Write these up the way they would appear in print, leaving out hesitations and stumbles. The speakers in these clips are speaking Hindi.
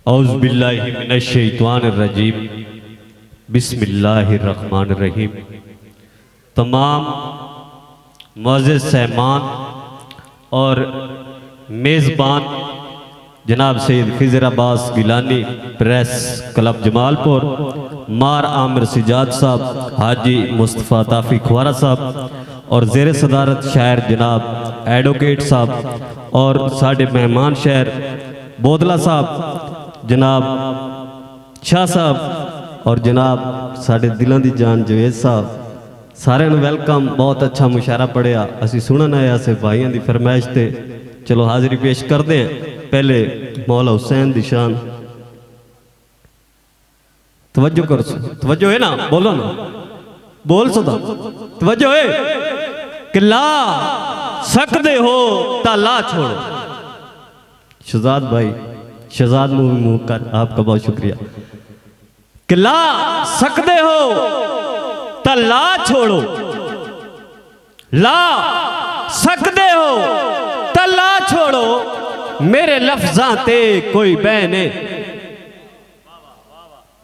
औज़ुबिल्लाहि मिनश्शैतानिर्रजीम बिस्मिल्लाहिर्रहमानिर्रहीम। तमाम मुअज़्ज़िज़ सहमान और मेज़बान जनाब सैयद खिज़र अब्बास गिलानी प्रेस क्लब जमालपुर, मार आमिर सिजाद साहब, हाजी मुस्तफ़ा ताफ़ी खुवारा साहब और ज़ेर सदारत शायर जनाब एडवोकेट साहब और साढ़े मेहमान शहर बोदला साहब जनाब शाह साहब और जनाब साढ़े दिलों की जान जवेद साहब, सारे वेलकम। बहुत अच्छा मुशायरा पढ़िया, असी सुनन आया से भाइयों की फरमाइश से चलो हाजिरी पेश करते हैं। पहले मौला हुसैन दी शान तवज्जो कर, तवज्जो है ना, बोलो ना, बोल सदा तवज्जो है कि ला सकते हो ता ला छोड़ो। शहजाद भाई, शहजाद मुंह कर, आपका बहुत शुक्रिया। कि ला सकते हो ता ला छोड़ो, ला सकते हो ता ला छोड़ो, मेरे लफ्ज़ां ते कोई बहने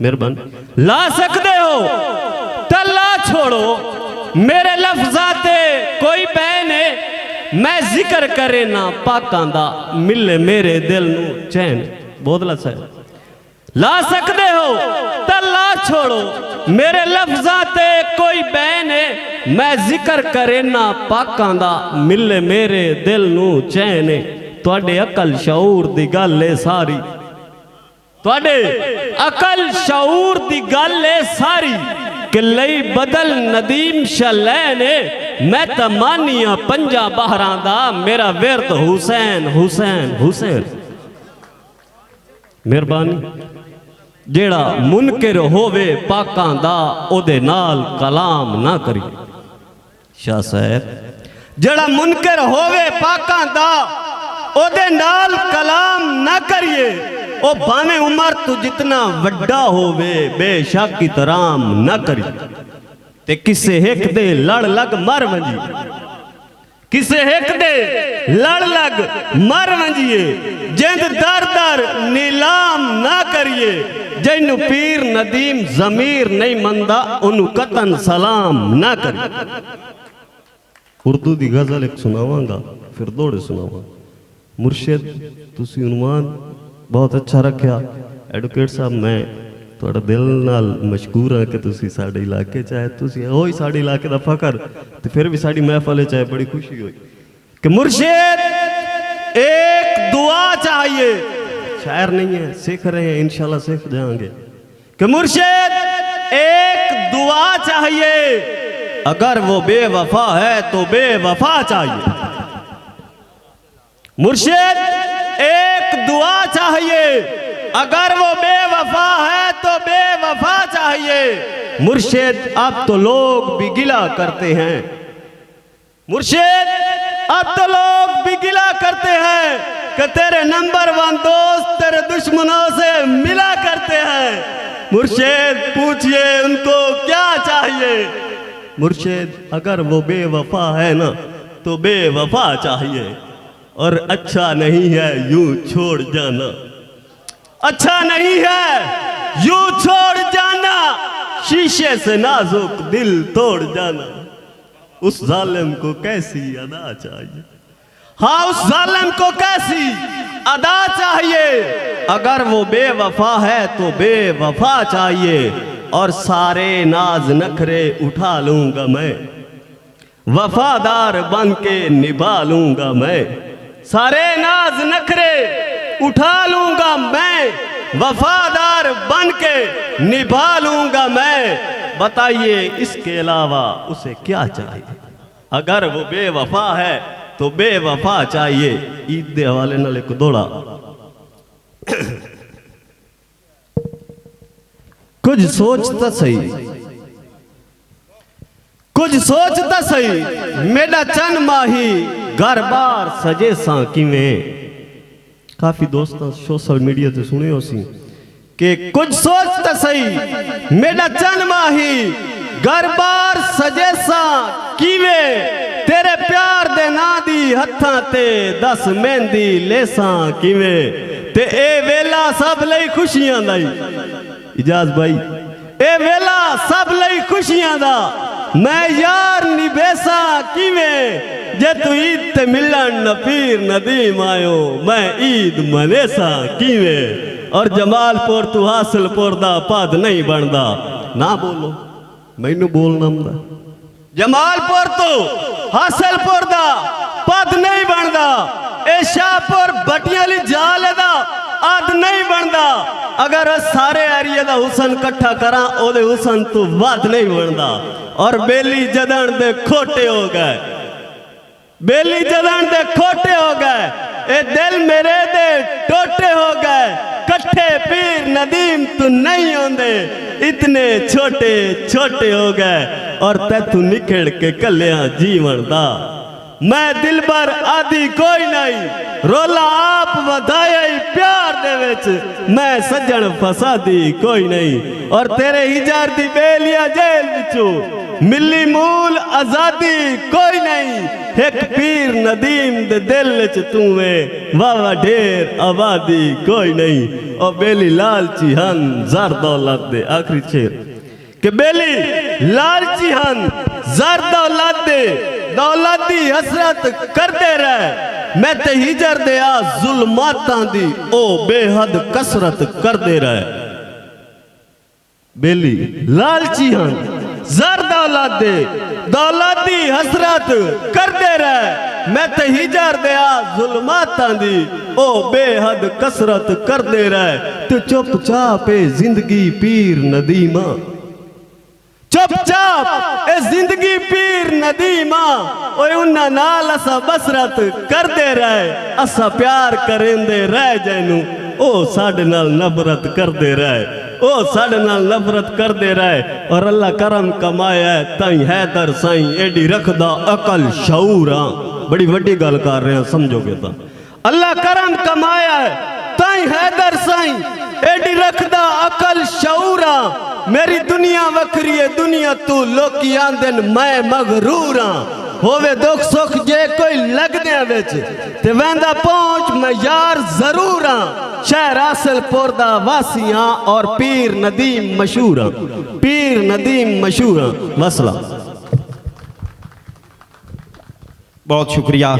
मेहरबान। ला सकते हो ता ला छोड़ो, मेरे लफ्ज़ां ते कोई बहने, मैं जिक्र करे ना पाकां दा, मिले मेरे दिल नू चैन। बोदला साहब, ला सकते हो ता ला छोड़ो, मेरे लफ्ज़ां ते कोई बहने, मैं जिक्र करे ना पाकां दा, मिले मेरे दिल नू चैन। तुहाडे अकल शऊर दी गल है सारी, तुहाडे अकल शऊर दी गल है सारी, कि लई बदल नदीम शलैने, मैं तमानिया पंजा बहरां दा, मेरा विरद हुसैन हुसैन हुसैन। मेहरबानी। जेड़ा मुनकिर होवे पाकां दा, ओदे नाल कलाम ना करी। शाह साहब, जेड़ा मुनकिर होवे पाकां दा, ओदे नाल कलाम ना करिए। ओ भावे उमर तू जितना वड्डा होवे, बेशक इतराम ना करिए। ते किसे हिक दे लड़ लग मर वंजी, किसे हिक दे लड़ लग मर वंजिए, जिंद दर दर नीलाम ना करिए। जिन्नू पीर नदीम जमीर नहीं मंदा, उन्नू कतन सलाम ना करिए। उर्दू दी गजल एक सुनावांगा, फिर दौड़े सुनावांगा। मुर्शिद तुसी उन्वान बहुत अच्छा रखा। एडवोकेट साहब, मैं थोड़ा दिल नाल मशकूर हाँ कि तुसी साडे इलाके चाहे, तुसी हो ही साडे इलाके दा फकर, तो फिर भी साडी महफल चाहे बड़ी खुशी हुई कि मुर्शिद एक दुआ चाहिए। शायर नहीं है, सीख रहे हैं, इंशाल्लाह सीख जाएंगे। कि मुर्शिद एक दुआ चाहिए, अगर वो बेवफा है तो बेवफा चाहिए। मुर्शिद एक दुआ चाहिए, अगर वो बेवफा है तो बेवफा चाहिए। मुर्शिद अब तो लोग भी गिला करते हैं, मुर्शिद अब तो लोग भी गिला करते हैं कि तेरे नंबर 1 दोस्त तेरे दुश्मनों से मिला करते हैं। मुर्शिद पूछिए उनको क्या चाहिए। मुर्शिद अगर वो बेवफा है ना तो बेवफा चाहिए, और अच्छा नहीं है यूं छोड़ जाना, अच्छा नहीं है यूं छोड़ जाना, शीशे से नाजुक दिल तोड़ जाना। उस जालिम को कैसी अदा चाहिए, हाँ उस जालिम को कैसी अदा चाहिए। अगर वो बेवफा है तो बेवफा चाहिए, और सारे नाज नखरे उठा लूंगा मैं, वफादार बन के निभा लूंगा मैं। सारे नाज नखरे उठा लूंगा मैं, वफादार बन के निभा लूंगा मैं। बताइए इसके अलावा उसे क्या चाहिए। अगर वो बेवफा है तो बेवफा चाहिए। ईद दे हवाले नाल एक दौड़ा कुछ सोचता सही, कुछ सोचता सही, मेरा चन माही घर बार सजे सा किवें। काफी दोस्तों सोशल मीडिया ते सुने हो सी कि कुछ सोचता सही, मेरा चन माही घर बार सजे सा किवें। तेरे प्यार दे ना दी हत्थां ते 10 मेहंदी लेसा किवें। ते ए वेला सब लई खुशियां दा इजाज भाई ए वेला सब लई खुशियां दा मैं यार निभेसा किवें जे तू ईद ते मिलन न पीर नदीम आयो मैं ईद मनेसा किवें और जमालपुर तू हासिलपुर दा पद नहीं बनदा ना बोलो मैनू बोलना हुंदा जमालपुर तू हासिलपुर दा पद नहीं बनदा ए शाहपुर बटियां ली जाल दा अद नहीं बनदा अगर सारे एरिया दा हुसन कट्ठा करा ओदे हुसन तू वध नहीं बनदा और बेली जदन दे खोटे हो गए बेली जदन दे खोटे हो गए ए दिल मेरे दे टोटे हो गए कट्ठे पीर नदीम तू नहीं होंदे इतने छोटे छोटे हो गए और तै तू निखड़ के कलिया जीवन दा मैं दिल भर आदि कोई नहीं रोला आप वधाया ही प्यार दे विच मैं सज्जन फसादी कोई नहीं और तेरे हिजार दी बेलिया जेल विचों मिली मूल आजादी कोई नहीं एक पीर नदीम दे दिल च तू वे वावा ढेर आबादी कोई नहीं और बेली लालची हन ज़र दौलत दे आखिरी शेर कि बेली लालची हन ज़र दौलत दे दौलत दी हसरत करते रहे मैं ते हिजर दे आ जुल्मातां दी ओ बेहद कसरत करते रहे बेली लालची हन ज़र दौलत दे दौलत दी हसरत करते रहे मैं ते हिजर दे आ जुल्मातां दी ओ बेहद कसरत करते रहे तू चुपचाप जिंदगी पीर नदीमा चुपचाप ए जिंदगी पीर नदीमा ओए उन्ना नाल असा बसरत करदे रहे असा प्यार करेंदे रह जैनू ओ साडे नाल नफरत करदे रहे ओ साडे नाल नफरत करदे रहे और अल्लाह करम कमाया है ताई हैदर साईं एडी रखदा अकल शऊर बड़ी वड्डी गल कर रहे हैं समझोगे तो अल्लाह करम कमाया है ताई हैदर साईं एडी रखदा अकल शऊर मेरी दुनिया वखरी है दुनिया तू लोकी आंदन मैं मगरूर होवे दुख सुख जे कोई लगदे विच ते वेंदा पहुंच मैं यार जरूर शहर हासिलपुर दा वासी और पीर नदीम मशहूर पीर नदीम मशहूर मसला बहुत शुक्रिया।